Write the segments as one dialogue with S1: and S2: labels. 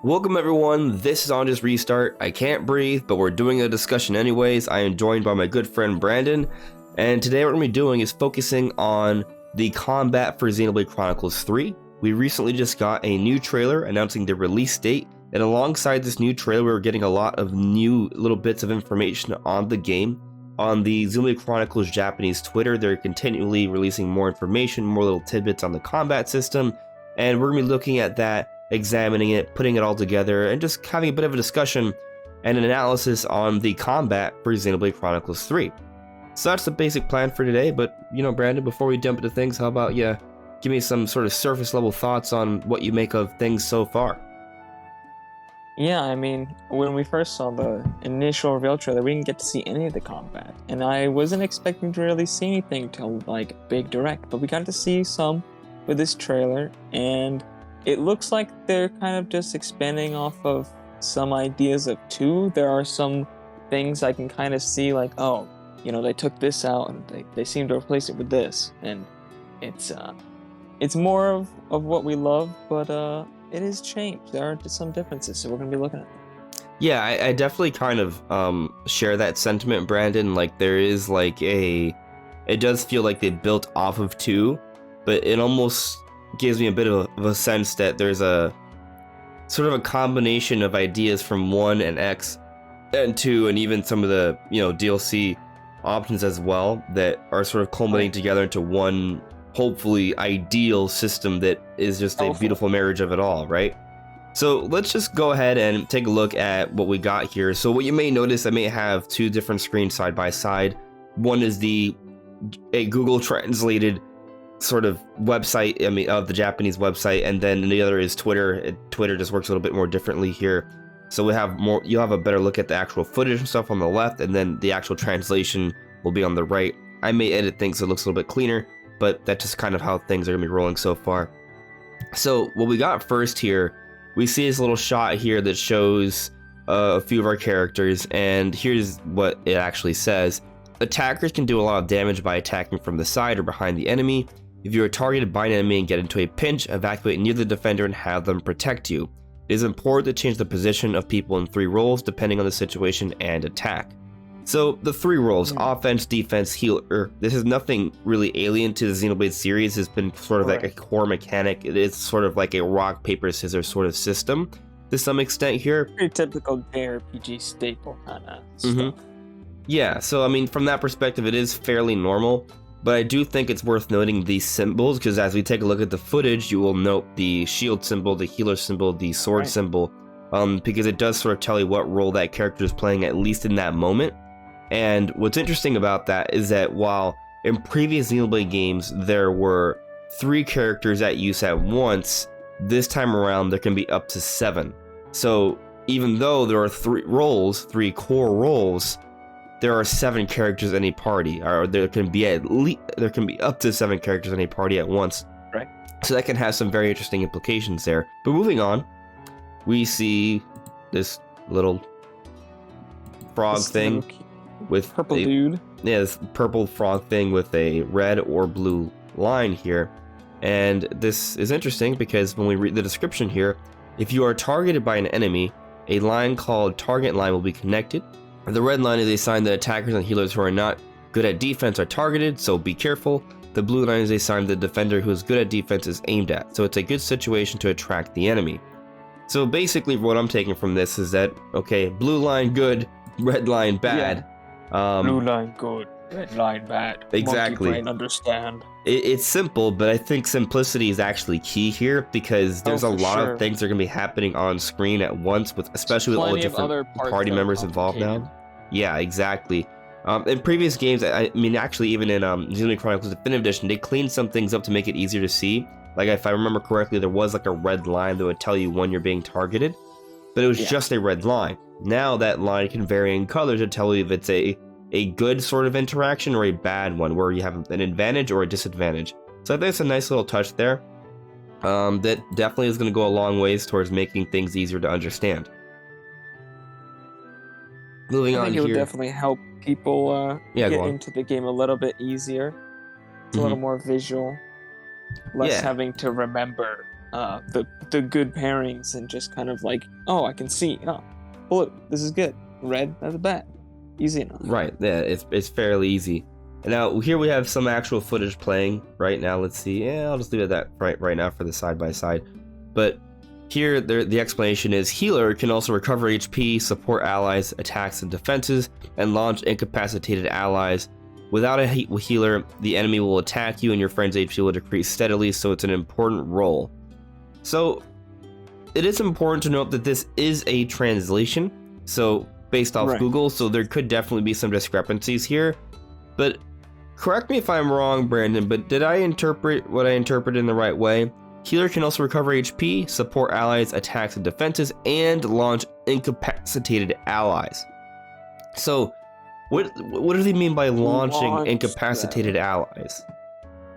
S1: Welcome everyone, this is On Just Restart. I can't breathe, but we're doing a discussion anyways. I am joined by my good friend Brandon, and today what we're going to be doing is focusing on the combat for Xenoblade Chronicles 3. We recently just got a new trailer announcing the release date, and alongside this new trailer we're getting a lot of new little bits of information on the game. On the Xenoblade Chronicles Japanese Twitter, they're continually releasing more information, more little tidbits on the combat system, and we're going to be looking at that, examining it, putting it all together, and just having a bit of a discussion and an analysis on the combat for Xenoblade Chronicles 3. So that's the basic plan for today, but, Brandon, before we jump into things, how about you give me some sort of surface level thoughts on what you make of things so far?
S2: Yeah, I mean, when we first saw the initial reveal trailer, we didn't get to see any of the combat, and I wasn't expecting to really see anything till, Big Direct, but we got to see some with this trailer, and it looks like they're kind of just expanding off of some ideas of 2. There are some things I can kind of see, they took this out and they seem to replace it with this, and it's more of what we love, but it is changed. There are some differences, so we're going to be looking at them.
S1: Yeah, I definitely kind of share that sentiment, Brandon. There is it does feel like they built off of 2, but it almost gives me a bit of a sense that there's a sort of a combination of ideas from 1 and X and 2, and even some of the DLC options as well, that are sort of culminating together into one hopefully ideal system that is just a beautiful marriage of it all, right? So let's just go ahead and take a look at what we got here. So what you may notice, I may have 2 different screens side by side. One is a Google translated sort of website, of the Japanese website, and then the other is Twitter. Twitter just works a little bit more differently here. So you'll have a better look at the actual footage and stuff on the left, and then the actual translation will be on the right. I may edit things so it looks a little bit cleaner, but that's just kind of how things are gonna be rolling so far. So what we got first here, we see this little shot here that shows a few of our characters, and here's what it actually says. Attackers can do a lot of damage by attacking from the side or behind the enemy. If you are targeted by an enemy and get into a pinch, evacuate near the defender and have them protect you. It is important to change the position of people in 3 roles depending on the situation and attack. So the 3 roles, offense, defense, healer, this is nothing really alien to the Xenoblade series. It's been sort of like a core mechanic. It is sort of like a rock, paper, scissors sort of system to some extent here.
S2: Pretty typical JRPG staple kind of stuff.
S1: Yeah, so from that perspective, it is fairly normal. But I do think it's worth noting these symbols, because as we take a look at the footage, you will note the shield symbol, the healer symbol, the sword symbol, because it does sort of tell you what role that character is playing, at least in that moment. And what's interesting about that is that while in previous Xenoblade games there were 3 characters at use at once, this time around there can be up to 7. So even though there are 3 roles, 3 core roles, there are 7 characters in a party, or there can be up to 7 characters in a party at once.
S2: Right.
S1: So that can have some very interesting implications there. But moving on, we see this little frog thing with
S2: purple dude.
S1: Yeah, this purple frog thing with a red or blue line here. And this is interesting because when we read the description here, if you are targeted by an enemy, a line called target line will be connected. The red line is a sign that attackers and healers who are not good at defense are targeted, so be careful. The blue line is a sign that the defender who is good at defense is aimed at, so it's a good situation to attract the enemy. So basically what I'm taking from this is that, okay, blue line good, red line bad.
S2: Yeah. Blue line good, red line bad.
S1: Exactly.
S2: Monkey brain understand.
S1: It's simple, but I think simplicity is actually key here, because there's a lot of things that are going to be happening on screen at once, especially with all the different party members involved now. Yeah, exactly. In previous games, actually even in Xenoblade Chronicles Definitive Edition, they cleaned some things up to make it easier to see. Like, if I remember correctly, there was a red line that would tell you when you're being targeted, but it was just a red line. Now that line can vary in color to tell you if it's a good sort of interaction or a bad one, where you have an advantage or a disadvantage. So I think it's a nice little touch there. That definitely is going to go a long ways towards making things easier to understand. Moving on here. I think
S2: it would definitely help people get into the game a little bit easier. It's a little more visual. Less having to remember the good pairings and just kind of like, oh, I can see, oh, blue, this is good, red, that's bad, easy enough.
S1: Right, yeah, it's fairly easy. And now here we have some actual footage playing right now. Let's see. Yeah, I'll just leave it at that right now for the side by side. But here the explanation is healer can also recover HP, support allies, attacks and defenses, and launch incapacitated allies. Without a healer, the enemy will attack you and your friend's HP will decrease steadily, so it's an important role. So it is important to note that this is a translation, so based off
S2: Right.
S1: Google, so there could definitely be some discrepancies here. But correct me if I'm wrong, Brandon, but did I interpret what I interpreted in the right way? Healer can also recover HP, support allies, attacks and defenses, and launch incapacitated allies. So, what do they mean by launching
S2: Launch
S1: incapacitated allies?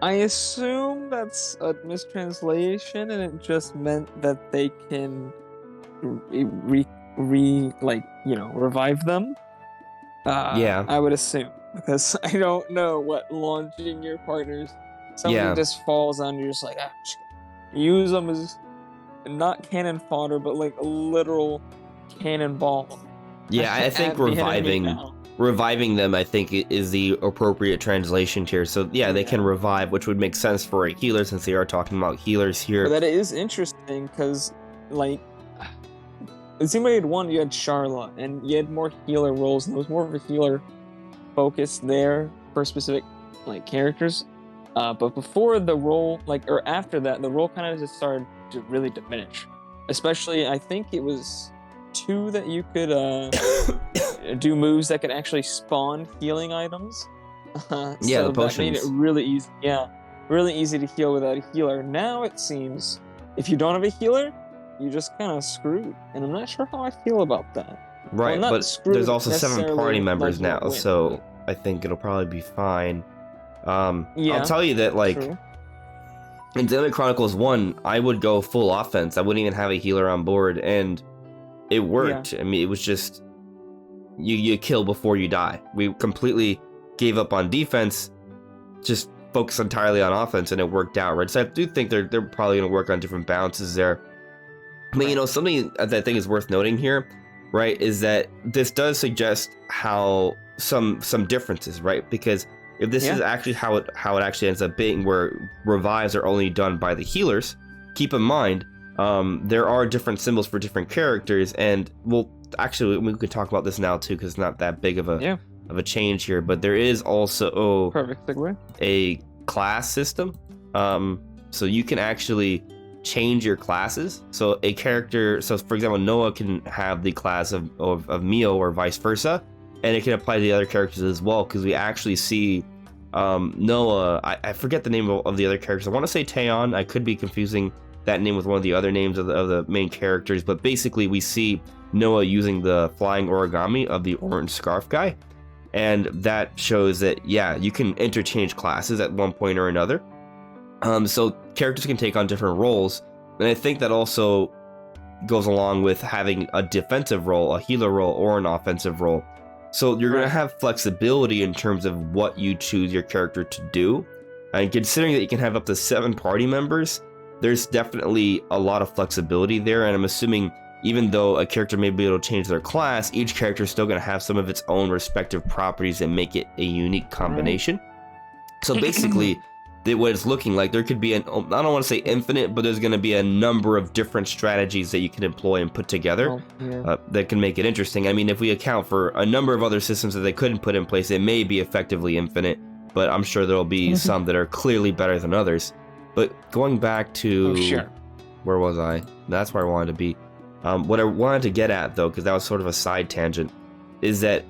S2: I assume that's a mistranslation, and it just meant that they can revive them.
S1: Yeah.
S2: I would assume, because I don't know what launching your partners. Somebody
S1: Yeah.
S2: just falls on, you're just like, use them as not cannon fodder, but like a literal cannonball.
S1: Yeah, I think
S2: at the enemy
S1: reviving
S2: now.
S1: reviving them, I think, is the appropriate translation here. So yeah, they can revive, which would make sense for a healer since they are talking about healers here.
S2: But that is interesting because, like, in Xenoblade 1, you had Charlotte, and you had more healer roles, and there was more of a healer focus there for specific, like, characters. But before the role, like, or after that, the role kind of just started to really diminish. Especially, I think it was 2 that you could do moves that could actually spawn healing items.
S1: Yeah,
S2: so
S1: the
S2: that made it
S1: potions.
S2: really easy. Yeah, really easy to heal without a healer. Now it seems if you don't have a healer, you're just kind of screwed. And I'm not sure how I feel about that.
S1: Right,
S2: not
S1: but
S2: screwed
S1: there's also 7
S2: necessarily,
S1: party members
S2: like,
S1: now,
S2: won't win,
S1: so I think it'll probably be fine. I'll
S2: Yeah,
S1: tell you that, like,
S2: true.
S1: in Xenoblade Chronicles 1, I would go full offense. I wouldn't even have a healer on board, and it worked. I mean, it was just, you kill before you die. We completely gave up on defense, just focused entirely on offense, and it worked out, right? So I do think they're probably going to work on different balances there. But, you know, something that I think is worth noting here, right, is that this does suggest how some differences, right? Because if this is actually how it actually ends up being, where revives are only done by the healers, keep in mind there are different symbols for different characters, and actually we could talk about this now too, because it's not that big of a change here. But there is also
S2: Perfect segue.
S1: a class system, so you can actually change your classes. So a character, so for example, Noah can have the class of Mio or vice versa, and it can apply to the other characters as well, because we actually see Noah, I forget the name of the other characters. I want to say Taeon. I could be confusing that name with one of the other names of the main characters, but basically we see Noah using the flying origami of the orange scarf guy, and that shows that, yeah, you can interchange classes at one point or another. So characters can take on different roles, and I think that also goes along with having a defensive role, a healer role, or an offensive role. So you're going to have flexibility in terms of what you choose your character to do. And considering that you can have up to 7 party members, there's definitely a lot of flexibility there. And I'm assuming even though a character may be able to change their class, each character is still going to have some of its own respective properties and make it a unique combination. So basically, what it's looking like, there could be I don't want to say infinite, but there's going to be a number of different strategies that you can employ and put together that can make it interesting. I mean, if we account for a number of other systems that they couldn't put in place, it may be effectively infinite, but I'm sure there'll be some that are clearly better than others. But going back to where was I? That's where I wanted to be. What I wanted to get at, though, because that was sort of a side tangent, is that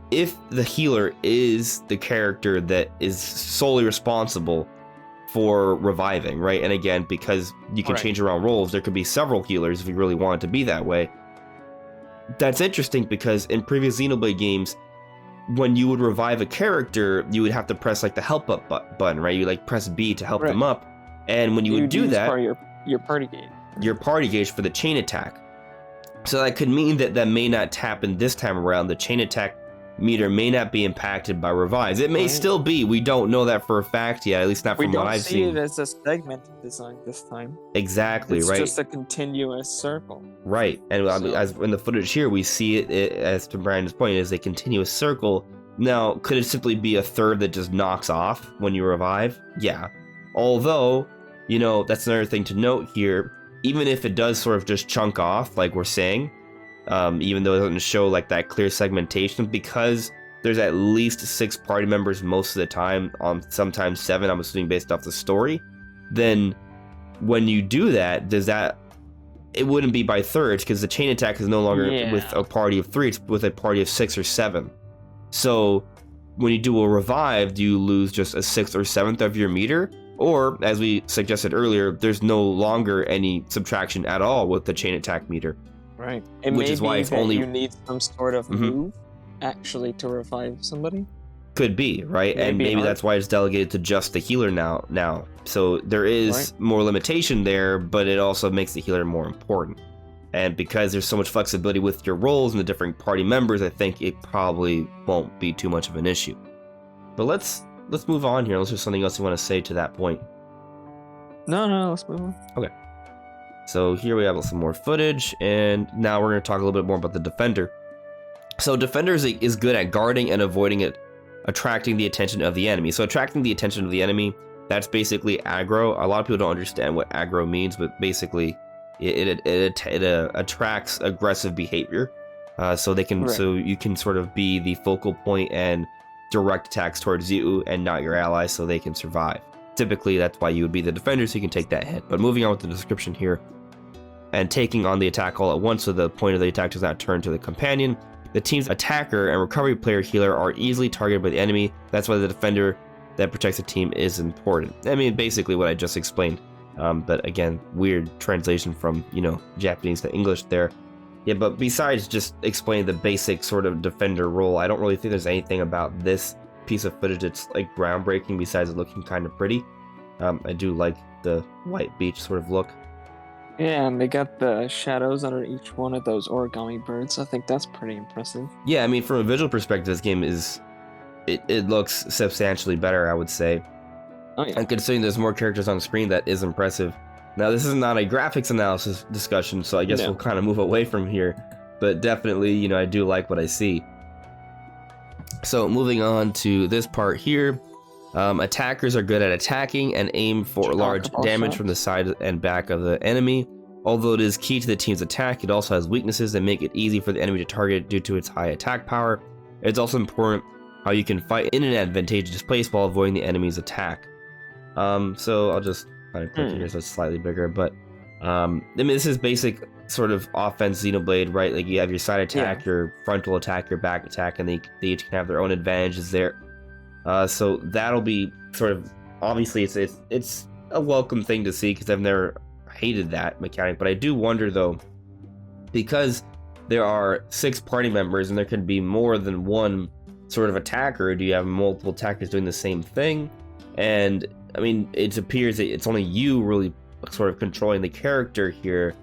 S1: if the healer is the character that is solely responsible for reviving, right? And again, because you can change around roles, there could be several healers if you really want it to be that way. That's interesting because in previous Xenoblade games, when you would revive a character, you would have to press like the help up button, right? You like press B to help them up. And when you would do that,
S2: your party gauge.
S1: Your party gauge for the chain attack. So that could mean that may not happen this time around. The chain attack meter may not be impacted by revives. It may still be. We don't know that for a fact yet, at least not from what I've seen.
S2: We don't see it as a segmented design this time.
S1: Exactly,
S2: it's
S1: right.
S2: It's just a continuous circle.
S1: Right, and as in the footage here, we see it, as to Brandon's point, as a continuous circle. Now, could it simply be a third that just knocks off when you revive? Yeah. Although, that's another thing to note here. Even if it does sort of just chunk off, like we're saying, even though it doesn't show like that clear segmentation, because there's at least 6 party members most of the time, sometimes 7, I'm assuming based off the story, then when you do that, it wouldn't be by thirds, because the chain attack is no longer with a party of 3, it's with a party of 6 or 7. So when you do a revive, do you lose just a 6th or 7th of your meter? Or, as we suggested earlier, there's no longer any subtraction at all with the chain attack meter.
S2: Right.
S1: Which is why it's only
S2: you need some sort of move actually to revive somebody.
S1: Could be, right? And maybe that's why it's delegated to just the healer now. So there is more limitation there, but it also makes the healer more important. And because there's so much flexibility with your roles and the different party members, I think it probably won't be too much of an issue. But let's move on here. Unless there's something else you want to say to that point.
S2: No, let's move on.
S1: Okay. So here we have some more footage, and now we're going to talk a little bit more about the Defender. So Defender is good at guarding and avoiding attracting the attention of the enemy. So attracting the attention of the enemy, that's basically aggro. A lot of people don't understand what aggro means, but basically it attracts aggressive behavior. So you can sort of be the focal point and direct attacks towards you and not your allies, so they can survive. Typically, that's why you would be the defender, so you can take that hit. But moving on with the description here, and taking on the attack all at once, so the point of the attack does not turn to the companion. The team's attacker and recovery player healer are easily targeted by the enemy. That's why the defender that protects the team is important. I mean, basically what I just explained. But again, weird translation from, Japanese to English there. Yeah, but besides just explaining the basic sort of defender role, I don't really think there's anything about this piece of footage that's like groundbreaking besides it looking kind of pretty. I do like the white beach sort of look.
S2: Yeah, and they got the shadows under each one of those origami birds. I think that's pretty impressive.
S1: Yeah, I mean, from a visual perspective, this game it looks substantially better, I would say.
S2: Oh, yeah.
S1: And considering there's more characters on screen, that is impressive. Now, this is not a graphics analysis discussion, so I guess we'll kind of move away from here. But definitely, I do like what I see. So moving on to this part here. Attackers are good at attacking and aim for large damage from the side and back of the enemy. Although it is key to the team's attack, it also has weaknesses that make it easy for the enemy to target due to its high attack power. It's also important how you can fight in an advantageous place while avoiding the enemy's attack. So I'll just kind of click here so it's slightly bigger, but I mean, this is basic sort of offense Xenoblade, right? Like you have your side attack, your frontal attack, your back attack, and they each can have their own advantages there. So that'll be sort of, obviously it's a welcome thing to see, because I've never hated that mechanic, but I do wonder though, because there are 6 party members and there could be more than one sort of attacker, do you have multiple attackers doing the same thing? And I mean, it appears that it's only you really sort of controlling the character here.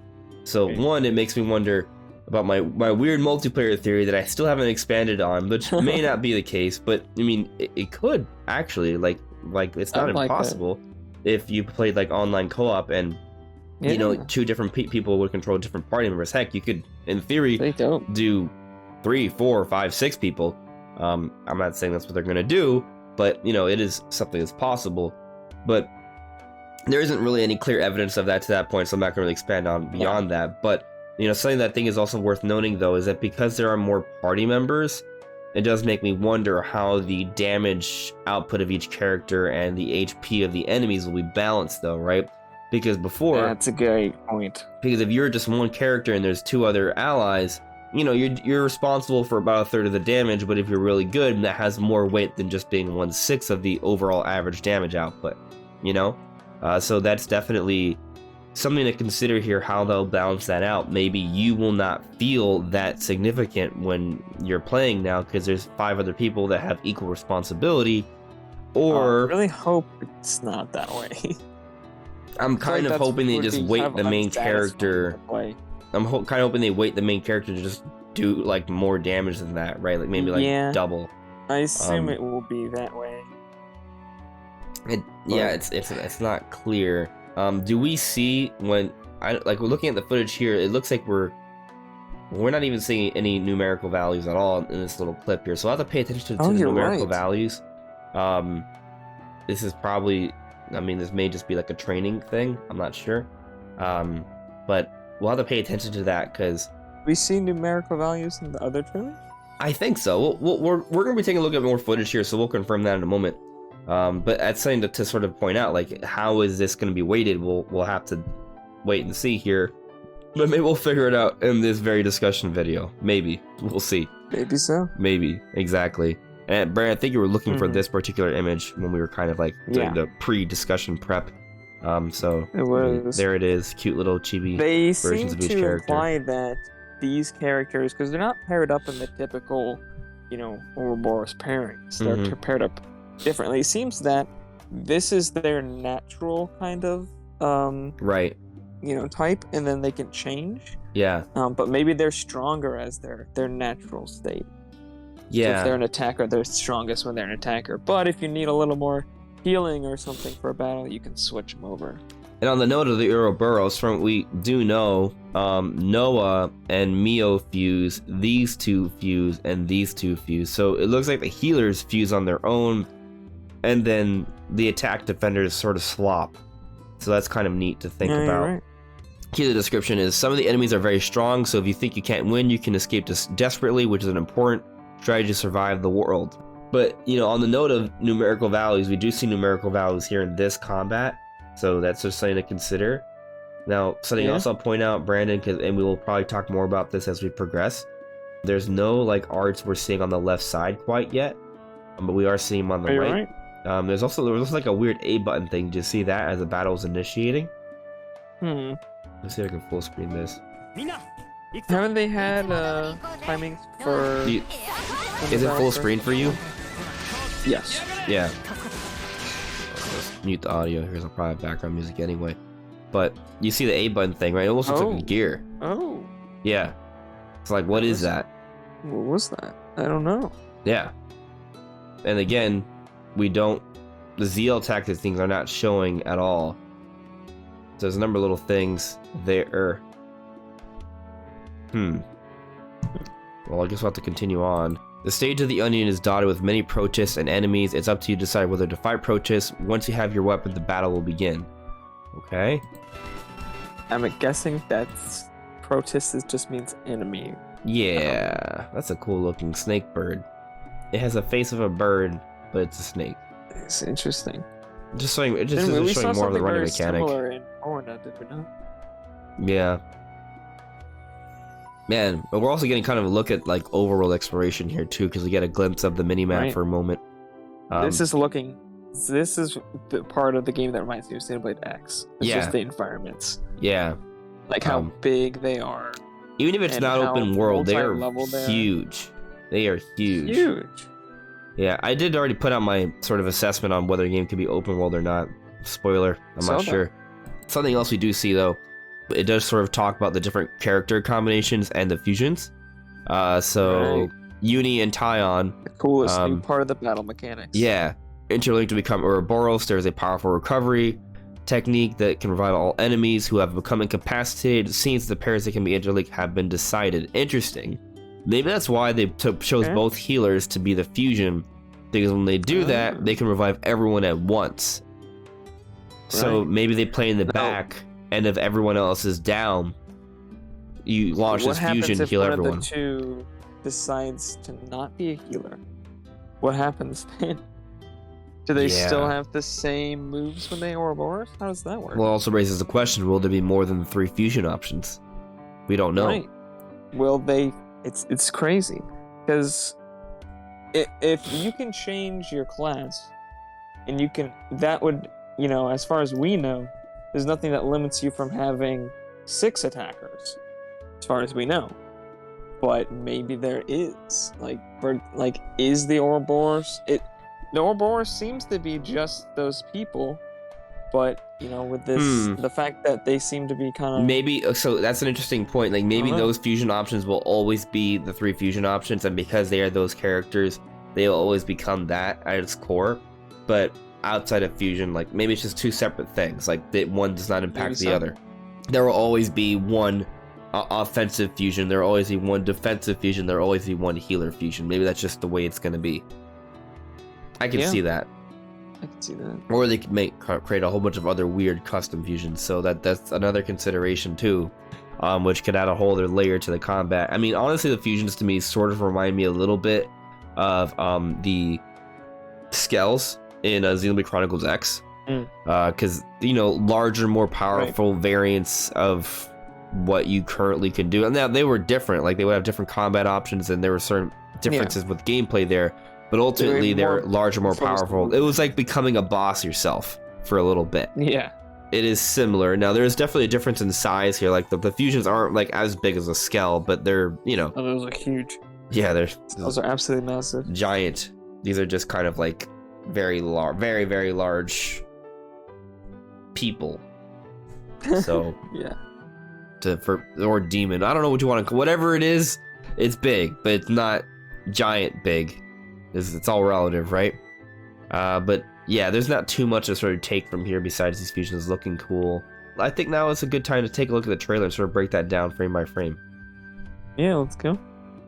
S1: So one, it makes me wonder about my weird multiplayer theory that I still haven't expanded on, which may not be the case, but I mean, it could actually, like it's not impossible if you played like online co-op and 2 different people would control different party members. Heck, you could, in theory, do 3, 4, 5, 6 people. I'm not saying that's what they're gonna do, but it is something that's possible. But there isn't really any clear evidence of that to that point, so I'm not gonna really expand on beyond that. But something that I think is also worth noting though is that because there are more party members, it does make me wonder how the damage output of each character and the HP of the enemies will be balanced though, right? Because before,
S2: that's a great point.
S1: Because if you're just one character and there's 2 other allies, you're responsible for about 1/3 of the damage, but if you're really good, that has more weight than just being 1/6 of the overall average damage output, So that's definitely something to consider here, how they'll balance that out. Maybe you will not feel that significant when you're playing now because there's 5 other people that have equal responsibility, or...
S2: I really hope it's not that way.
S1: I'm kind of hoping they just wait the main character. I'm kind of hoping they wait the main character to just do like more damage than that, right? Like maybe like double.
S2: I assume it will be that way.
S1: It's not clear. Do we see when we're looking at the footage here? It looks like we're not even seeing any numerical values at all in this little clip here. So I'll have to pay attention to the numerical values. This is probably, I mean, this may just be like a training thing. I'm not sure. But we'll have to pay attention to that because
S2: we see numerical values in the other trailers.
S1: I think so. We're going to be taking a look at more footage here, so we'll confirm that in a moment. But that's something to sort of point out, like, how is this going to be weighted? We'll have to wait and see here. But maybe we'll figure it out in this very discussion video. Maybe. We'll see.
S2: Maybe so.
S1: Maybe. Exactly. And Brandon, I think you were looking for this particular image when we were kind of like doing the pre-discussion prep. So
S2: it was.
S1: There it is. Cute little chibi versions of each character. They seem to
S2: imply that these characters, because they're not paired up in the typical, Ouroboros pairings. They're paired up differently. It seems that this is their natural kind of
S1: right.
S2: Type, and then they can change.
S1: Yeah.
S2: But maybe they're stronger as their natural state.
S1: Yeah.
S2: So if they're an attacker, they're strongest when they're an attacker. But if you need a little more healing or something for a battle, you can switch them over.
S1: And on the note of the Ouroboros, from what we do know, Noah and Mio fuse, these two fuse, and these two fuse. So it looks like the healers fuse on their own, and then the attack defenders sort of swap. So that's kind of neat to think about.
S2: Right.
S1: Here the description is, some of the enemies are very strong, so if you think you can't win, you can escape desperately, which is an important strategy to survive the world. But, on the note of numerical values, we do see numerical values here in this combat, so that's just something to consider. Now, something else I'll point out, Brandon, and we will probably talk more about this as we progress, there's no, arts we're seeing on the left side quite yet, but we are seeing them on the right. There was also like a weird A button thing. Did you see that as the battle was initiating? Let's see if I can full screen this.
S2: Haven't they had timings for...
S1: Is it full screen for you?
S2: Yes.
S1: Yeah. Let's mute the audio. Here's a private background music anyway. But you see the A button thing, right? It almost looks like a gear.
S2: Oh.
S1: Yeah. It's like, what is that?
S2: What was that? I don't know.
S1: Yeah. And again, the ZL tactics things are not showing at all. So there's a number of little things there. Well, I guess we'll have to continue on. The stage of the onion is dotted with many protests and enemies. It's up to you to decide whether to fight protests. Once you have your weapon, the battle will begin. Okay.
S2: I'm guessing protests just means enemy.
S1: Yeah, that's a cool looking snake bird. It has a face of a bird, but it's a snake.
S2: It's interesting.
S1: Just showing more of the running mechanic.
S2: Similar in Orna, did we not?
S1: Yeah. Man, but we're also getting kind of a look at overworld exploration here too, because we get a glimpse of the mini-map for a moment.
S2: This is the part of the game that reminds me of Xenoblade X. It's just the environments.
S1: Yeah.
S2: Like how big they are.
S1: Even if it's not open world, they are huge. They are huge.
S2: Huge.
S1: Yeah, I did already put out my sort of assessment on whether a game can be open world or not. Spoiler, I'm not sure. Something else we do see though, it does sort of talk about the different character combinations and the fusions. Uni and Tyon,
S2: the coolest new part of the battle mechanics.
S1: Yeah, interlinked to become Ouroboros. There is a powerful recovery technique that can revive all enemies who have become incapacitated. It seems the pairs that can be interlinked have been decided. Interesting. Maybe that's why they chose both healers to be the fusion, because when they do that, they can revive everyone at once. So maybe they play in the back, and if everyone else is down, you launch this fusion to heal everyone.
S2: What happens if one of the two decides to not be a healer? What happens then? Do they still have the same moves when they Ouroboros? How does that work?
S1: Well, it also raises the question, will there be more than 3 fusion options? We don't know.
S2: Right. Will they... It's crazy, because if you can change your class, and that would, as far as we know, there's nothing that limits you from having 6 attackers, as far as we know. But maybe there is, is the Ouroboros? The Ouroboros seems to be just those people, but you know, with this, the fact that they seem to be kind of
S1: maybe. So that's an interesting point. Like maybe
S2: Uh-huh.
S1: those fusion options will always be the 3 fusion options, and because they are those characters, they will always become that at its core. But outside of fusion, like maybe it's just 2 separate things. Like that one does not impact the other. There will always be one offensive fusion. There will always be one defensive fusion. There will always be one healer fusion. Maybe that's just the way it's going to be. I can see that.
S2: I can see that.
S1: Or they could create a whole bunch of other weird custom fusions. So that's another consideration too, which could add a whole other layer to the combat. I mean, honestly, the fusions to me sort of remind me a little bit of the Skells in Xenoblade Chronicles X. Because, you know, larger, more powerful variants of what you currently can do. And now they were different. Like, they would have different combat options, and there were certain differences with gameplay there. But ultimately, they're larger, more powerful. It was like becoming a boss yourself for a little bit.
S2: Yeah.
S1: It is similar. Now, there's definitely a difference in size here. Like, the fusions aren't, like, as big as a Skell, but they're, you know...
S2: Oh, those are huge.
S1: Yeah,
S2: those are absolutely massive.
S1: Giant. These are just kind of, like, very large, very, very large... people. So
S2: yeah,
S1: or demon, I don't know what you want to, whatever it is, it's big, but it's not giant big. It's all relative, right? But yeah, there's not too much to sort of take from here besides these fusions looking cool. I think now is a good time to take a look at the trailer and sort of break that down frame by frame.
S2: Yeah, let's go.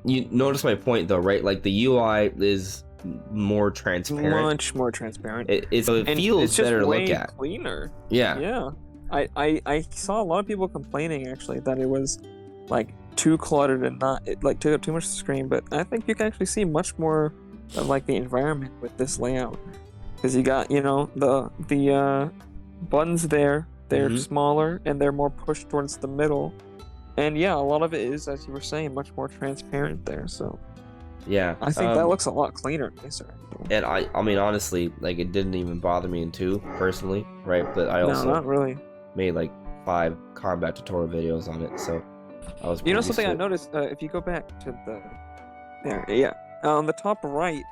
S1: You notice my point though, right? Like the UI is more transparent,
S2: much more transparent.
S1: It feels better to look at.
S2: Cleaner.
S1: Yeah.
S2: I saw a lot of people complaining actually that it was like too cluttered and it like took up too much of the screen. But I think you can actually see much more of like the environment with this layout, because you got, you know, the buttons there. They're smaller and they're more pushed towards the middle. And yeah, a lot of it is, as you were saying, much more transparent there. So
S1: yeah,
S2: I think that looks a lot cleaner, nicer.
S1: And I mean, honestly, like it didn't even bother me in 2 personally, right? But I also
S2: not really
S1: made like 5 combat tutorial videos on it, so I was.
S2: You know something I noticed? If you go back to on the top right,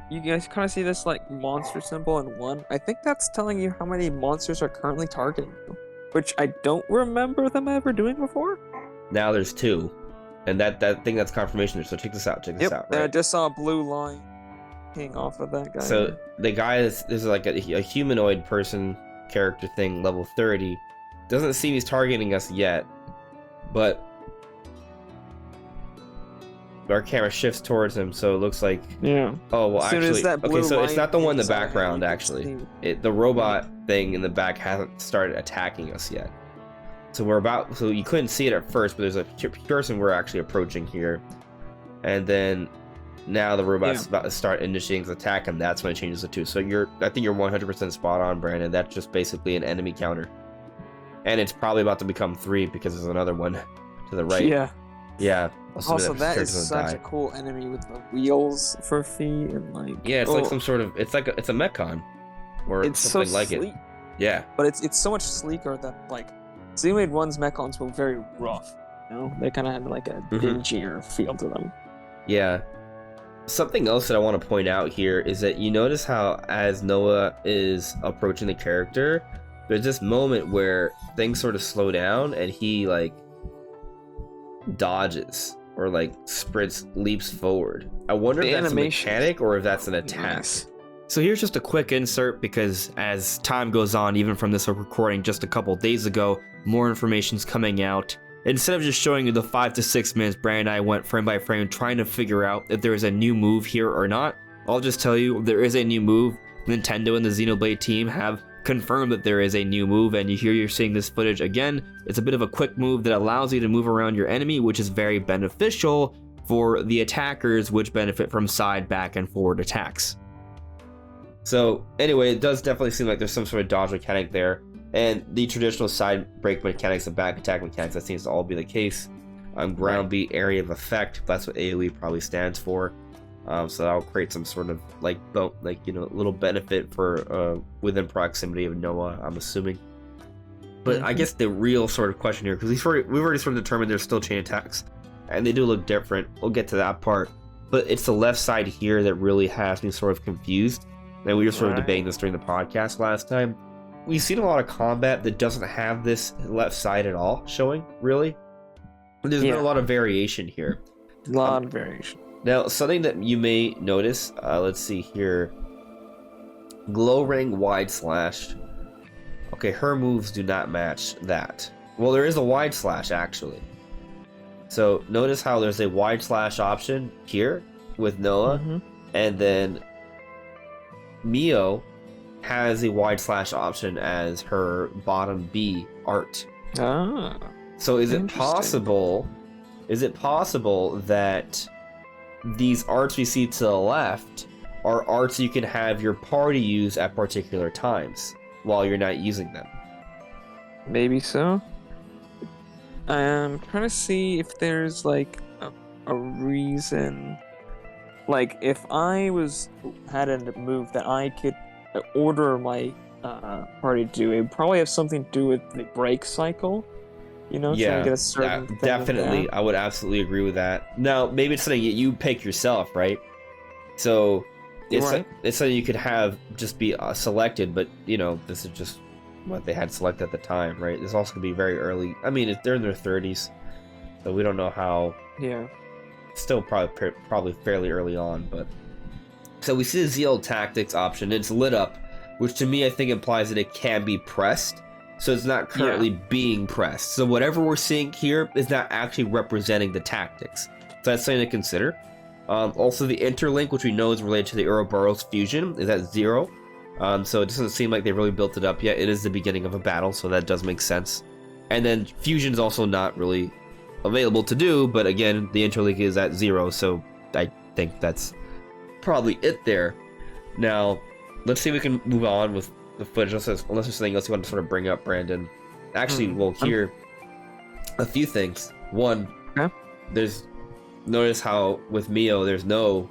S2: you guys kind of see this like monster symbol in 1. I think that's telling you how many monsters are currently targeting you, which I don't remember them ever doing before.
S1: Now there's 2, and that thing that's confirmation there. So check this out. Right?
S2: I just saw a blue line hanging off of that guy.
S1: So the guy is like a humanoid person character thing, level 30. Doesn't seem he's targeting us yet, but our camera shifts towards him, so it looks like oh well, actually okay, so it's not the one in the background. Actually, the robot thing in the back hasn't started attacking us yet. So so you couldn't see it at first, but there's a person we're actually approaching here, and then now the robot's about to start initiating the attack, and that's when it changes to 2. So I think you're 100% spot on, Brandon. That's just basically an enemy counter, and it's probably about to become 3 because there's another one to the right. Yeah.
S2: Also, that is such a cool enemy with the wheels for feet and like.
S1: Yeah, it's like some sort of. It's a Mechon, or
S2: it's
S1: something
S2: so
S1: like
S2: sleek.
S1: it. Yeah.
S2: But it's so much sleeker that like Xenoblade 1's Mechons were very rough. You know, they kind of had like a dingier feel to them.
S1: Yeah. Something else that I want to point out here is that you notice how as Noah is approaching the character, there's this moment where things sort of slow down and he like dodges or like leaps forward. I wonder if that's a mechanic or if that's an attack. Nice. So here's just a quick insert because as time goes on, even from this recording just a couple days ago, more information's coming out. Instead of just showing you the 5 to 6 minutes Brandon and I went frame by frame trying to figure out if there is a new move here or not, I'll just tell you there is a new move. Nintendo and the Xenoblade team have confirmed that there is a new move, and you're seeing this footage again. It's a bit of a quick move that allows you to move around your enemy, which is very beneficial for the attackers, which benefit from side, back, and forward attacks. So anyway, it does definitely seem like there's some sort of dodge mechanic there. And the traditional side break mechanics and back attack mechanics, that seems to all be the case. Ground beat, area of effect, that's what AoE probably stands for. So that'll create some sort of little benefit for within proximity of Noah, I'm assuming. But I guess the real sort of question here, because we've already sort of determined there's still chain attacks, and they do look different. We'll get to that part. But it's the left side here that really has me sort of confused. And we were sort of debating this during the podcast last time. we've seen a lot of combat that doesn't have this left side at all showing, really. There's been a lot of variation here.
S2: A lot of variation.
S1: Now, something that you may notice, let's see here. Glow ring wide slash. Okay, her moves do not match that. Well, there is a wide slash, actually. So, notice how there's a wide slash option here with Noah, and then Mio has a wide slash option as her bottom B art.
S2: Ah.
S1: So is it possible that these arts we see to the left are arts you can have your party use at particular times while you're not using them?
S2: Maybe so. I'm trying to see if there's like a reason. Like if I had a move that I could order my party to do, it would probably have something to do with the break cycle. You know, trying to get a certain thing
S1: definitely.
S2: down.
S1: I would absolutely agree with that. Now, maybe it's something you pick yourself, right? So it's something you could have just be selected, but you know, this is just what they had selected at the time, right? This also could be very early. I mean, they're in their 30s, so we don't know how.
S2: Yeah.
S1: Still probably fairly early on, but so we see the ZL tactics option. It's lit up, which to me I think implies that it can be pressed. So it's not currently being pressed. So whatever we're seeing here is not actually representing the tactics. So that's something to consider. Also, the interlink, which we know is related to the Ouroboros fusion, is at 0. So it doesn't seem like they really built it up yet. It is the beginning of a battle, so that does make sense. And then fusion is also not really available to do, but again, the interlink is at 0, so I think that's probably it there. Now, let's see if we can move on with the footage, unless there's something else you want to sort of bring up, Brandon. Actually, we'll hear a few things. One, notice how with Mio there's no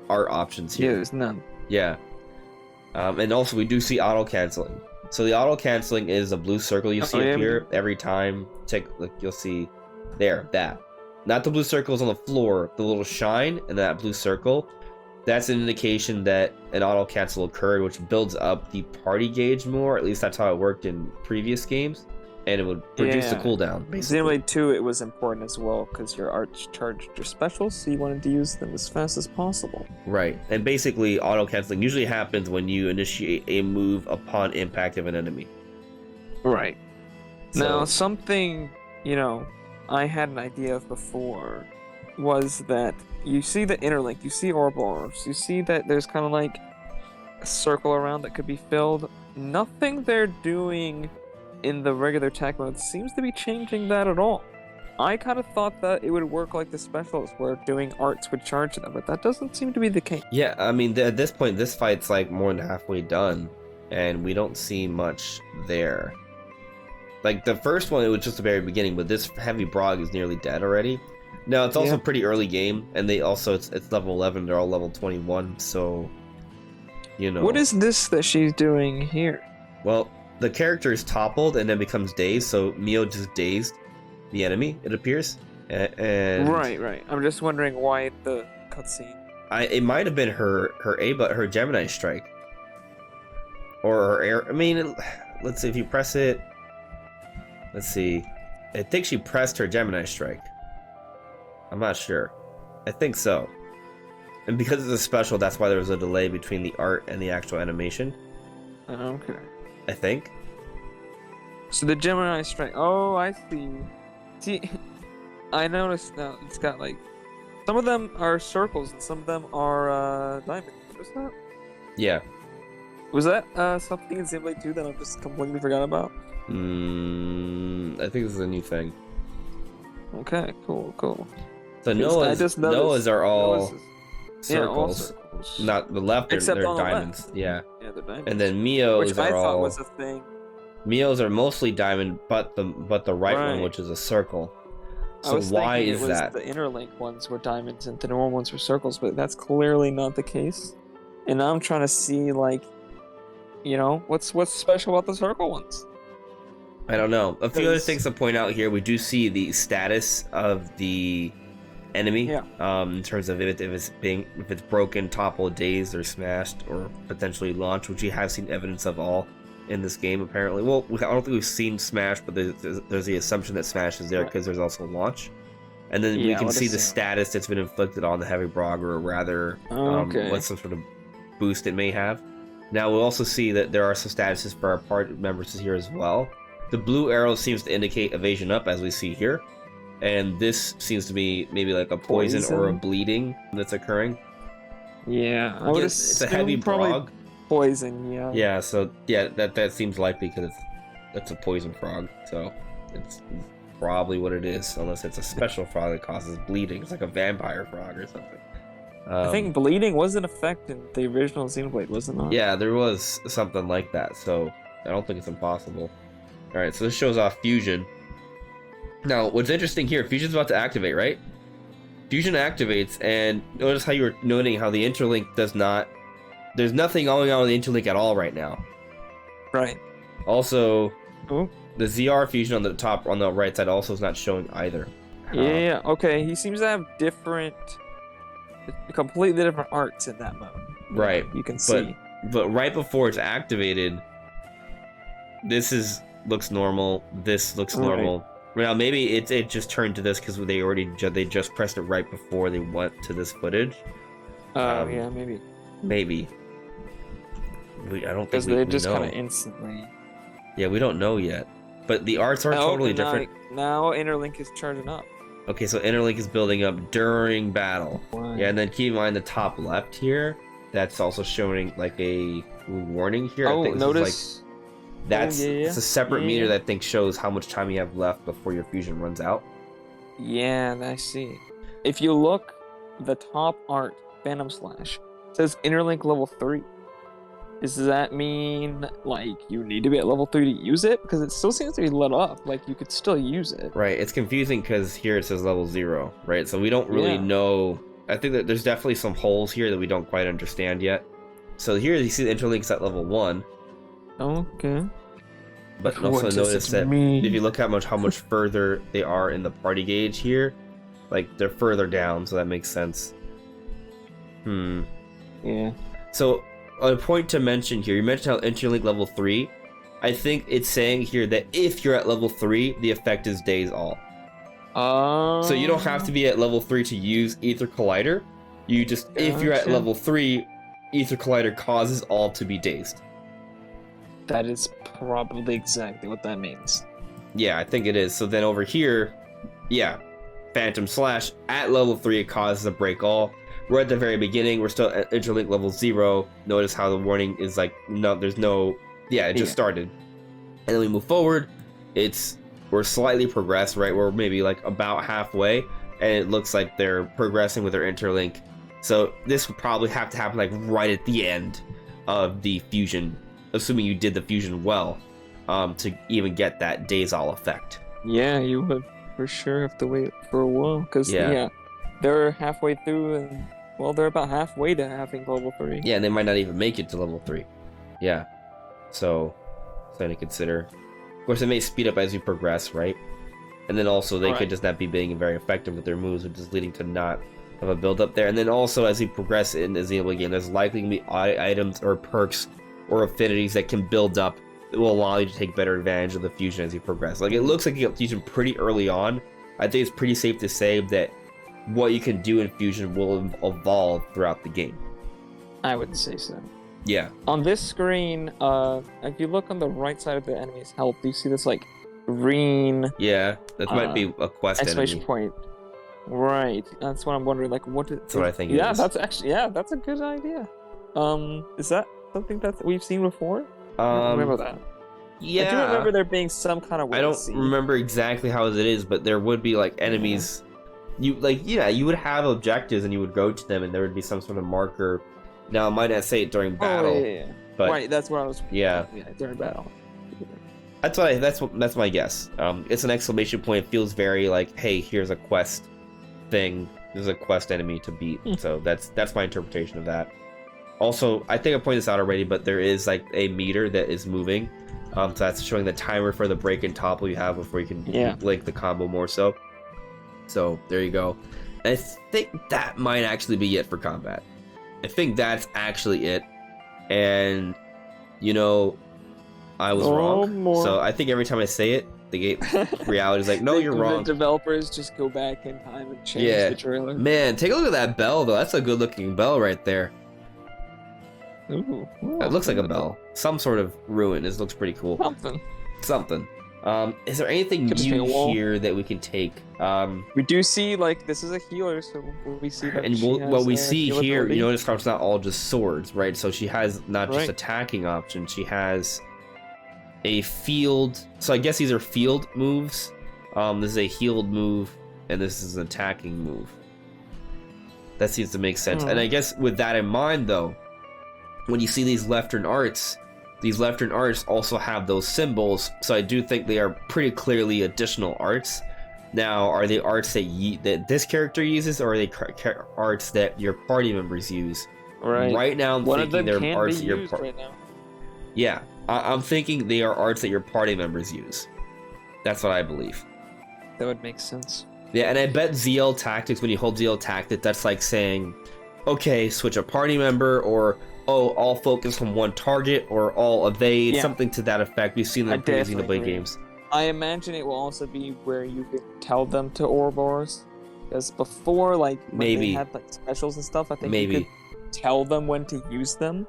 S1: art options here.
S2: Yeah, there's none.
S1: Yeah. And also we do see auto canceling. So the auto canceling is a blue circle you see appear every time. You'll see there, that. Not the blue circles on the floor, the little shine and that blue circle. That's an indication that an auto cancel occurred, which builds up the party gauge more. At least that's how it worked in previous games, and it would reduce the cooldown.
S2: Xenoblade 2, it was important as well because your arts charged your specials, so you wanted to use them as fast as possible.
S1: Right, and basically auto canceling usually happens when you initiate a move upon impact of an enemy.
S2: Right. Now, something I had an idea of before was that you see the interlink, you see Ouroboros, you see that there's kind of like a circle around that could be filled. Nothing they're doing in the regular attack mode seems to be changing that at all. I kind of thought that it would work like the specials where doing arts would charge them, but that doesn't seem to be the case.
S1: Yeah, I mean, at this point, this fight's like more than halfway done, and we don't see much there. Like the first one, it was just the very beginning, but this heavy Brog is nearly dead already. Now, it's also a pretty early game, and it's level 11, they're all level 21, so,
S2: What is this that she's doing here?
S1: Well, the character is toppled and then becomes dazed, so Mio just dazed the enemy, it appears. And
S2: Right. I'm just wondering why the cutscene.
S1: It might have been her Gemini strike. Or her air, let's see, if you press it, let's see. I think she pressed her Gemini strike. I'm not sure. I think so. And because it's a special, that's why there was a delay between the art and the actual animation.
S2: Okay.
S1: I think.
S2: So the Gemini strike. Oh, I see. See, I noticed now it's got like some of them are circles and some of them are diamonds. Notice that?
S1: Yeah.
S2: Was that something in Xenoblade 2 that I just completely forgot about?
S1: I think this is a new thing.
S2: Okay, cool.
S1: So Noah's are all circles.
S2: Yeah, all circles.
S1: Not the left, they're diamonds.
S2: Left.
S1: Yeah,
S2: they're diamonds.
S1: And then Mio's
S2: which I thought was a thing.
S1: Mio's are mostly diamond, but the right one, which is a circle. So why is that?
S2: The interlink ones were diamonds and the normal ones were circles, but that's clearly not the case. And I'm trying to see, like, what's special about the circle ones?
S1: I don't know. A few other things to point out here. We do see the status of the enemy. Yeah. In terms of if it's broken, toppled, dazed, or smashed, or potentially launched, which we have seen evidence of all in this game, apparently. Well, I don't think we've seen Smash, but there's the assumption that Smash is there because there's also launch. And then we can see the status that's been inflicted on the heavy Brog, or rather, what some sort of boost it may have. Now, we'll also see that there are some statuses for our party members here as well. The blue arrow seems to indicate evasion up, as we see here. And this seems to be maybe like a poison or a bleeding that's occurring.
S2: Yeah, I would
S1: it's a heavy Brog.
S2: Poison, yeah.
S1: Yeah, so yeah, that seems likely because it's a poison frog. So it's probably what it is, unless it's a special frog that causes bleeding. It's like a vampire frog or something.
S2: I think bleeding was an effect in the original Xenoblade, wasn't it?
S1: Yeah, there was something like that, so I don't think it's impossible. Alright, so this shows off Fusion. Now, what's interesting here, Fusion's about to activate, right? Fusion activates, and notice how you were noting how the interlink does not... There's nothing going on with the interlink at all right now.
S2: Right.
S1: Also,
S2: Ooh.
S1: the ZR Fusion on the top, on the right side, also is not showing either.
S2: Yeah, okay, he seems to have completely different arts in that mode.
S1: Right.
S2: You can see.
S1: But right before it's activated, this looks normal, this looks normal. Now, maybe it just turned to this because they just pressed it right before they went to this footage.
S2: Yeah, maybe.
S1: Maybe. I don't think
S2: because they just kind of instantly.
S1: Yeah, we don't know yet, but the arts are totally different.
S2: Now Interlink is charging up.
S1: Okay, so Interlink is building up during battle.
S2: Wow.
S1: Yeah, and then keep in mind the top left here. That's also showing like a warning here.
S2: Oh,
S1: I think
S2: notice.
S1: It's a separate meter that I think shows how much time you have left before your fusion runs out.
S2: Yeah, I see. If you look, the top art, Phantom Slash, says Interlink level 3. Does that mean, like, you need to be at level 3 to use it? Because it still seems to be lit up. Like, you could still use it.
S1: Right, it's confusing because here it says level 0, right? So we don't really know. I think that there's definitely some holes here that we don't quite understand yet. So here you see the Interlink's at level 1.
S2: Okay.
S1: But also notice that if you look at how much further they are in the party gauge here, like they're further down, so that makes sense.
S2: Yeah.
S1: So a point to mention here, you mentioned how Interlink level 3. I think it's saying here that if you're at level 3, the effect is Daze All. So you don't have to be at level 3 to use Ether Collider. You just, if you're at level 3, Ether Collider causes all to be dazed.
S2: That is probably exactly what that means.
S1: Yeah, I think it is. So then over here, yeah, Phantom Slash at level 3, it causes a break all. We're at the very beginning. We're still at Interlink level 0. Notice how the warning is like, no, there's no, it just started. And then we move forward. We're slightly progressed, right? We're maybe like about halfway, and it looks like they're progressing with their Interlink. So this would probably have to happen like right at the end of the fusion, assuming you did the fusion well, to even get that Daze All effect.
S2: Yeah, you would for sure have to wait for a while, because they're halfway through, and well, they're about halfway to having level 3.
S1: Yeah, and they might not even make it to level 3. Yeah, so something to consider. Of course, it may speed up as you progress, right? And then also they could just not be being very effective with their moves, which is leading to not have a build up there. And then also as you progress in the Xenoblade game, there's likely going to be items or perks or affinities that can build up that will allow you to take better advantage of the fusion as you progress. Like, it looks like you get fusion pretty early on. I think it's pretty safe to say that what you can do in fusion will evolve throughout the game.
S2: I would say so.
S1: Yeah.
S2: On this screen, if you look on the right side of the enemy's health, you see this like green.
S1: Yeah, that might be a quest
S2: exclamation
S1: enemy.
S2: point. Right. That's what I'm wondering. Like,
S1: That's what I think.
S2: Yeah, that's actually that's a good idea. Is that something that we've seen before? I don't remember that.
S1: Yeah.
S2: I do remember there being some kind of way
S1: I don't remember exactly how it is, but there would be like enemies. You would have objectives and you would go to them, and there would be some sort of marker. Now, I might not say it during battle, but
S2: right, that's where I was.
S1: Yeah,
S2: during battle.
S1: That's my guess. It's an exclamation point. It feels very like, hey, here's a quest thing. There's a quest enemy to beat. So that's my interpretation of that. Also, I think I pointed this out already, but there is like a meter that is moving. So that's showing the timer for the break and topple you have before you can blink the combo more so. So there you go. And I think that might actually be it for combat. I think that's actually it. And I was wrong. So I think every time I say it, the reality is like, no, you're wrong.
S2: The developers just go back in time and change the trailer.
S1: Man, take a look at that bell though. That's a good looking bell right there.
S2: Ooh,
S1: It looks like a bell. Some sort of ruin. This looks pretty cool. Something. Is there anything new here that we can take?
S2: We do see, like, this is a healer, so we see that.
S1: And what we see here, you notice how it's not all just swords, right? So she has not just attacking options, she has a field. So I guess these are field moves. This is a healed move, and this is an attacking move. That seems to make sense. And I guess with that in mind, though, when you see these Leftern arts also have those symbols, so I do think they are pretty clearly additional arts. Now, are they arts that this character uses, or are they arts that your party members use? Right now, I'm thinking they're arts that your party. Yeah, I'm thinking they are arts that your party members use. That's what I believe.
S2: That would make sense.
S1: Yeah, and I bet ZL Tactics, when you hold ZL Tactics, that's like saying, okay, switch a party member, or all focus on one target, or all evade, something to that effect. We've seen them in previous Xenoblade games.
S2: I imagine it will also be where you can tell them to Ouroboros, because before, like, when they had like specials and stuff, I think you could tell them when to use them.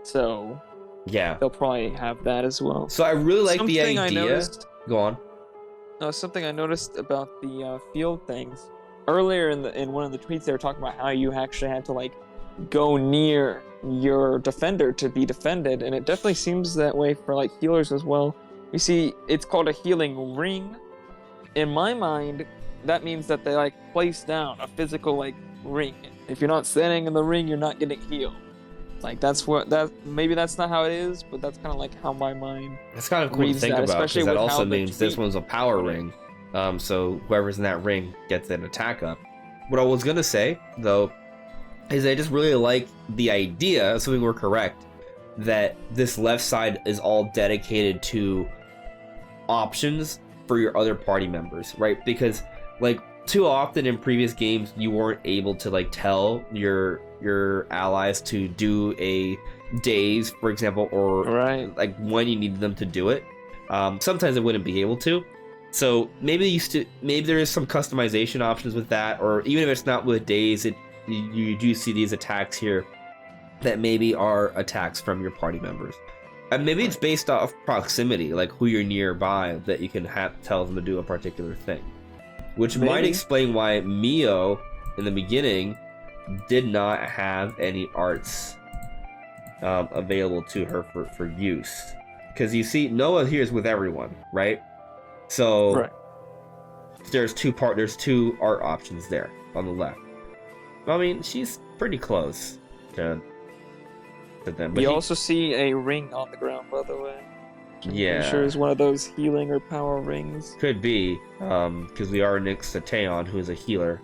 S2: So yeah, they'll probably have that as well.
S1: So I really like the idea. Go on.
S2: Something I noticed about the field things earlier in one of the tweets, they were talking about how you actually had to like go near your defender to be defended, and it definitely seems that way for like healers as well. You see, it's called a healing ring. In my mind, that means that they like place down a physical like ring. If you're not standing in the ring, you're not getting healed. Like maybe that's not how it is, but that's kind of like how my mind.
S1: It's kind of cool to think about, because that also means this one's a power ring. So whoever's in that ring gets an attack up. What I was gonna say though is I just really like the idea, assuming we're correct, that this left side is all dedicated to options for your other party members, right? Because like too often in previous games, you weren't able to like tell your allies to do a daze, for example, or like when you needed them to do it. Sometimes they wouldn't be able to. So maybe there is some customization options with that, or even if it's not with daze, you do see these attacks here that maybe are attacks from your party members. And maybe it's based off proximity, like who you're nearby, that you can tell them to do a particular thing. Which might explain why Mio, in the beginning, did not have any arts available to her for use. Because you see, Noah here is with everyone, right? So there's two art options there on the left. I mean, she's pretty close to them. But
S2: you also see a ring on the ground, by the way.
S1: Yeah.
S2: I'm sure it's one of those healing or power rings.
S1: Could be, because we are next to Taeon, who is a healer.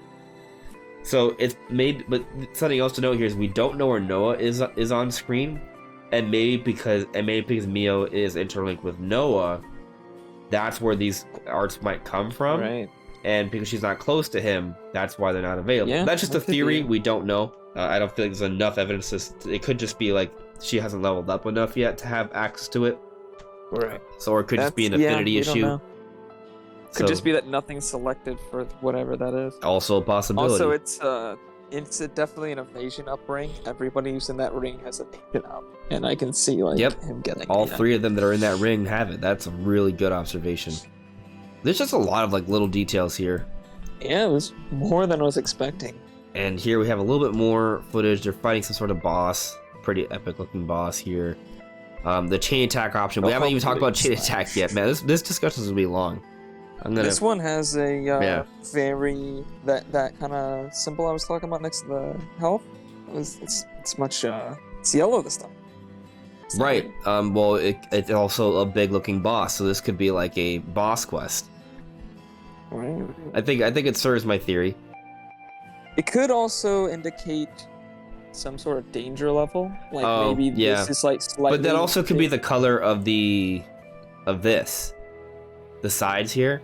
S1: So it's made, but something else to note here is we don't know where Noah is on screen, and maybe because Mio is interlinked with Noah, that's where these arts might come from.
S2: Right.
S1: And because she's not close to him, that's why they're not available. Yeah, that's just a theory. We don't know. I don't feel like there's enough evidence. It could just be like she hasn't leveled up enough yet to have access to it.
S2: Right.
S1: So, or it could just be an affinity issue.
S2: Could just be that nothing's selected for whatever that is.
S1: Also a possibility.
S2: Also, it's definitely an evasion up ring. Everybody who's in that ring has evasion up, and I can see like him getting.
S1: All three of them that are in that ring have it. That's a really good observation. There's just a lot of like little details here.
S2: Yeah, it was more than I was expecting.
S1: And here we have a little bit more footage. They're fighting some sort of boss. Pretty epic looking boss here. The chain attack option. We haven't even talked about chain attack yet, man. This discussion is gonna be long.
S2: This one has a very that kind of symbol I was talking about next to the health. It's much it's yellow this time.
S1: Right. Well, it's also a big looking boss, so this could be like a boss quest.
S2: Right.
S1: I think it serves my theory.
S2: It could also indicate some sort of danger level, like maybe this is like slightly.
S1: But that also could be the color of the sides here,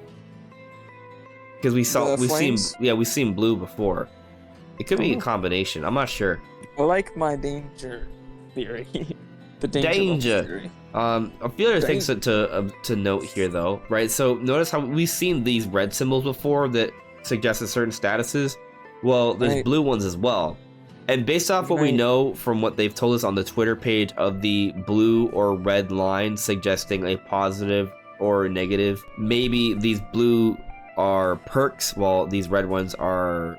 S1: because we've seen blue before. It could be a combination. I'm not sure.
S2: I like my danger theory. The danger.
S1: A few other things to note here, though, right? So notice how we've seen these red symbols before that suggested certain statuses. Well, there's blue ones as well. And based off what we know from what they've told us on the Twitter page of the blue or red line suggesting a positive or negative, maybe these blue are perks while these red ones are,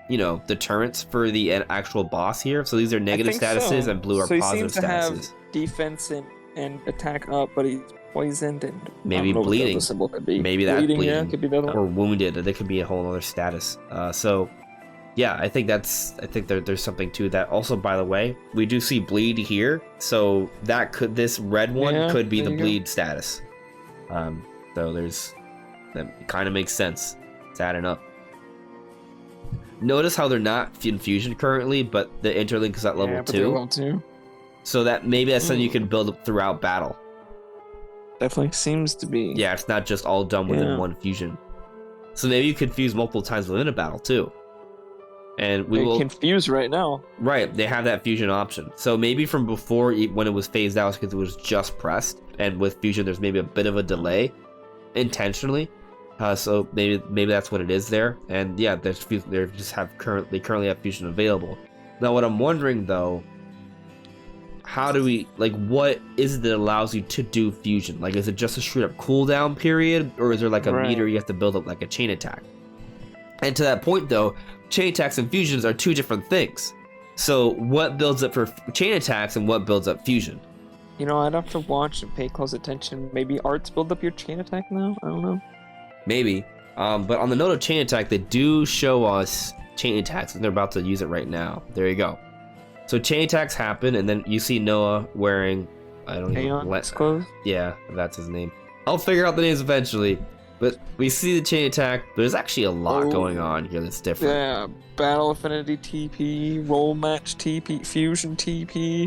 S1: you know, deterrents for the actual boss here. So these are negative statuses and blue are positive statuses.
S2: So he seems to have defense and attack up, but he's poisoned and
S1: maybe bleeding.
S2: Could be.
S1: Maybe that's bleeding.
S2: Yeah, could be the other one.
S1: Or wounded. That could be a whole other status. So yeah, I think there's something to that. Also, by the way, we do see bleed here, so this red one could be the bleed status. So that kind of makes sense. It's adding up. Notice how they're not in fusion currently, but the interlink is at level 2.
S2: Level 2.
S1: So that maybe that's something you can build up throughout battle.
S2: Definitely seems to be.
S1: Yeah, it's not just all done within one fusion. So maybe you could fuse multiple times within a battle too. And we will
S2: confuse right now.
S1: Right, they have that fusion option. So maybe from before, when it was phased out, because it was just pressed, and with fusion, there's maybe a bit of a delay, intentionally. So maybe that's what it is there. And yeah, they currently have fusion available. Now, what I'm wondering though, how do we what is it that allows you to do fusion? Like, is it just a straight up cooldown period, or is there like a meter you have to build up like a chain attack? And to that point though, chain attacks and fusions are two different things. So what builds up for chain attacks and what builds up fusion?
S2: You know, I'd have to watch and pay close attention. Maybe arts build up your chain attack now? I don't know.
S1: Maybe. But on the note of chain attack, they do show us chain attacks, and they're about to use it right now. There you go. So chain attacks happen, and then you see Noah wearing, I don't know,
S2: clothes?
S1: Yeah, that's his name. I'll figure out the names eventually. But we see the chain attack. There's actually a lot going on here that's different.
S2: Yeah, Battle Affinity TP, Roll Match TP, Fusion TP.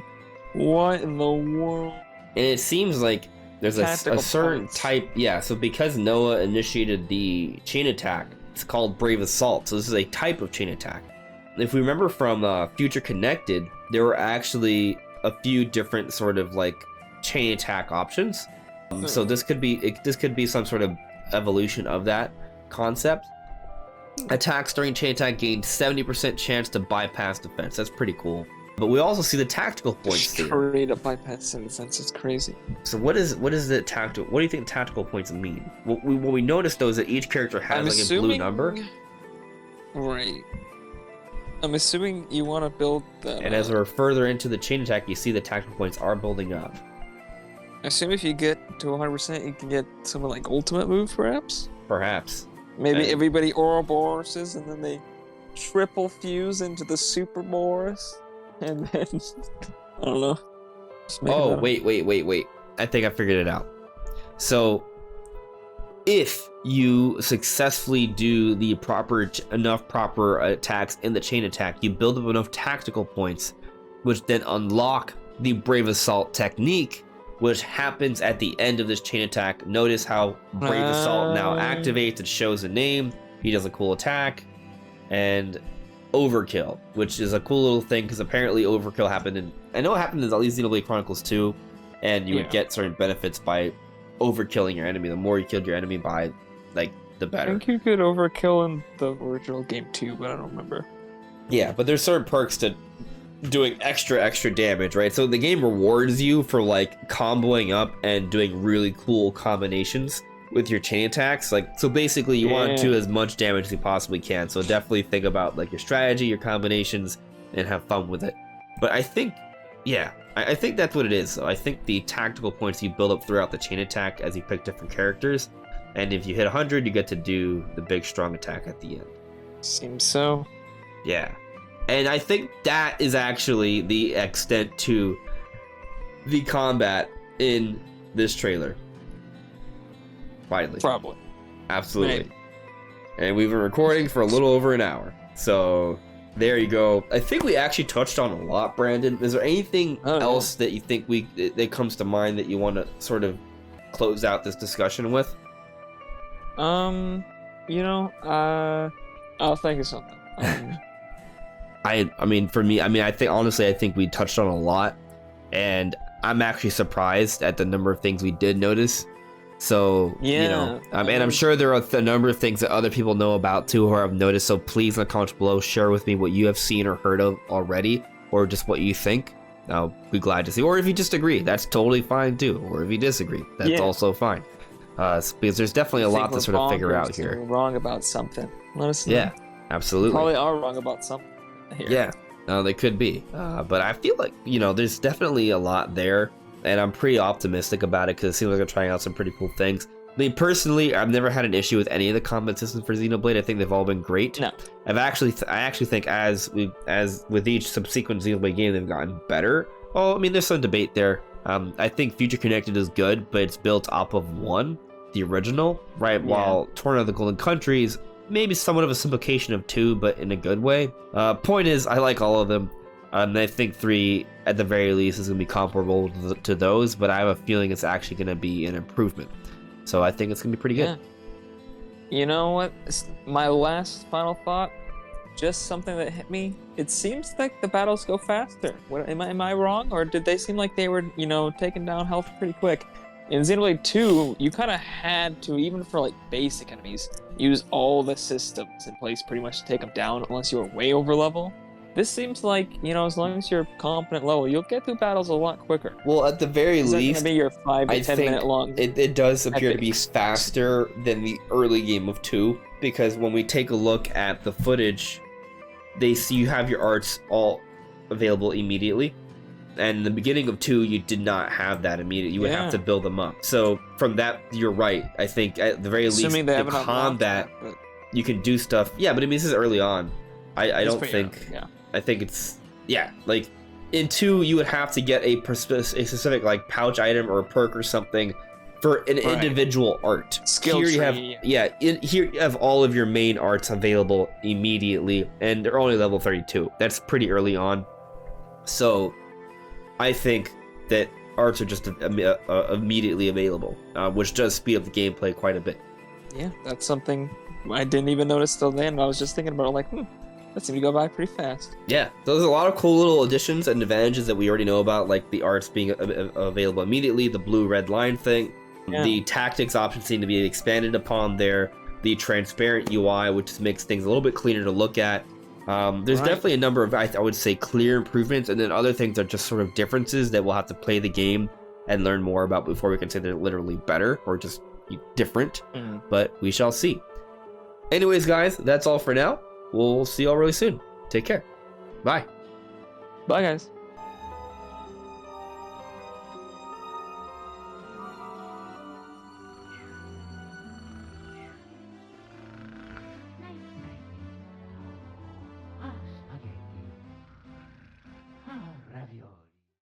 S2: What in the world? And
S1: it seems like there's a certain type. Yeah, so because Noah initiated the chain attack, it's called Brave Assault. So this is a type of chain attack. If we remember from Future Connected, there were actually a few different sort of chain attack options. So this could be some sort of evolution of that concept. Attacks during chain attack gain 70% chance to bypass defense. That's pretty cool. But we also see the tactical points here.
S2: Straight up bypass defense. It's crazy.
S1: So what is the tactical? What do you think tactical points mean? What we noticed though is that each character has a blue number.
S2: Right. I'm assuming you want to build them.
S1: And as we're further into the chain attack, you see the tactical points are building up.
S2: I assume if you get to 100%, you can get some ultimate move, perhaps?
S1: Perhaps.
S2: Maybe everybody Ouroboroses, and then they triple fuse into the Super Boros, and then, I don't know.
S1: Oh, wait. I think I figured it out. So, if you successfully do the proper attacks in the chain attack, you build up enough tactical points, which then unlock the Brave Assault technique, which happens at the end of this chain attack. Notice how Brave Assault now activates. It shows a name. He does a cool attack. And Overkill, which is a cool little thing, because apparently Overkill happened I know it happened in at least Xenoblade Chronicles 2, and you would get certain benefits by overkilling your enemy. The more you killed your enemy by, the better.
S2: I think you could overkill in the original game too, but I don't remember.
S1: Yeah, but there's certain perks to doing extra damage, right? So the game rewards you for comboing up and doing really cool combinations with your chain attacks. So basically you want to do as much damage as you possibly can. So definitely think about your strategy, your combinations, and have fun with it. But I think I think that's what it is. So I think the tactical points you build up throughout the chain attack as you pick different characters, and if you hit 100, you get to do the big strong attack at the end.
S2: Seems so.
S1: Yeah. And I think that is actually the extent to the combat in this trailer. Finally.
S2: Probably.
S1: Absolutely.
S2: Maybe.
S1: And we've been recording for a little over an hour. So there you go. I think we actually touched on a lot, Brandon. Is there anything else that you think that comes to mind that you want to sort of close out this discussion with?
S2: I'll think of something.
S1: I mean, for me, I think honestly, I think we touched on a lot, and I'm actually surprised at the number of things we did notice. So,
S2: Yeah,
S1: and I'm sure there are a number of things that other people know about too or have noticed. So please in the comments below, share with me what you have seen or heard of already, or just what you think. I'll be glad to see. Or if you just agree, that's totally fine too. Or if you disagree, that's also fine. Because there's definitely a lot to sort of figure out here.
S2: We're wrong about something. Let us know.
S1: Yeah, absolutely.
S2: Probably are wrong about something here.
S1: Yeah, no, they could be. But I feel like, there's definitely a lot there. And I'm pretty optimistic about it because it seems like they're trying out some pretty cool things. I mean, personally, I've never had an issue with any of the combat systems for Xenoblade. I think they've all been great.
S2: No.
S1: I actually think as with each subsequent Xenoblade game, they've gotten better. Well, I mean, there's some debate there. I think Future Connected is good, but it's built off of one, the original, right? Yeah. While Torn of the Golden Countries, maybe somewhat of a simplification of 2, but in a good way. Point is, I like all of them. And I think 3, at the very least, is going to be comparable to those, but I have a feeling it's actually going to be an improvement. So I think it's going to be pretty good.
S2: Yeah. You know what? My last final thought, just something that hit me. It seems like the battles go faster. Am I wrong? Or did they seem like they were, taking down health pretty quick? In Xenoblade 2, you kind of had to, even for like basic enemies, use all the systems in place pretty much to take them down unless you were way over level. This seems like, as long as you're competent level, you'll get through battles a lot quicker.
S1: Well, at the very least,
S2: it's going to be your 5 to 10 minute long.
S1: It does appear to be faster than the early game of 2, because when we take a look at the footage, they see you have your arts all available immediately. And in the beginning of 2, you did not have that immediately. You would have to build them up. So from that, you're right. I think at the very least, the combat, you can do stuff. Yeah, but I mean, this is early on. I don't think... I think it's, like, in 2, you would have to get a specific, like, pouch item or a perk or something for an individual art.
S2: Skill
S1: here
S2: tree.
S1: Here you have all of your main arts available immediately, and they're only level 32. That's pretty early on. So, I think that arts are just immediately available, which does speed up the gameplay quite a bit.
S2: Yeah, that's something I didn't even notice till then. I was just thinking about it, like, that seemed to go by pretty fast. Yeah,
S1: so there's a lot of cool little additions and advantages that we already know about, like the arts being available immediately, the blue-red line thing. Yeah. The tactics options seem to be expanded upon there. The transparent UI, which just makes things a little bit cleaner to look at. There's definitely a number of, I would say, clear improvements, and then other things are just sort of differences that we'll have to play the game and learn more about before we can say they're literally better or just different. But we shall see. Anyways, guys, that's all for now. We'll see y'all really soon. Take care. Bye.
S2: Bye, guys.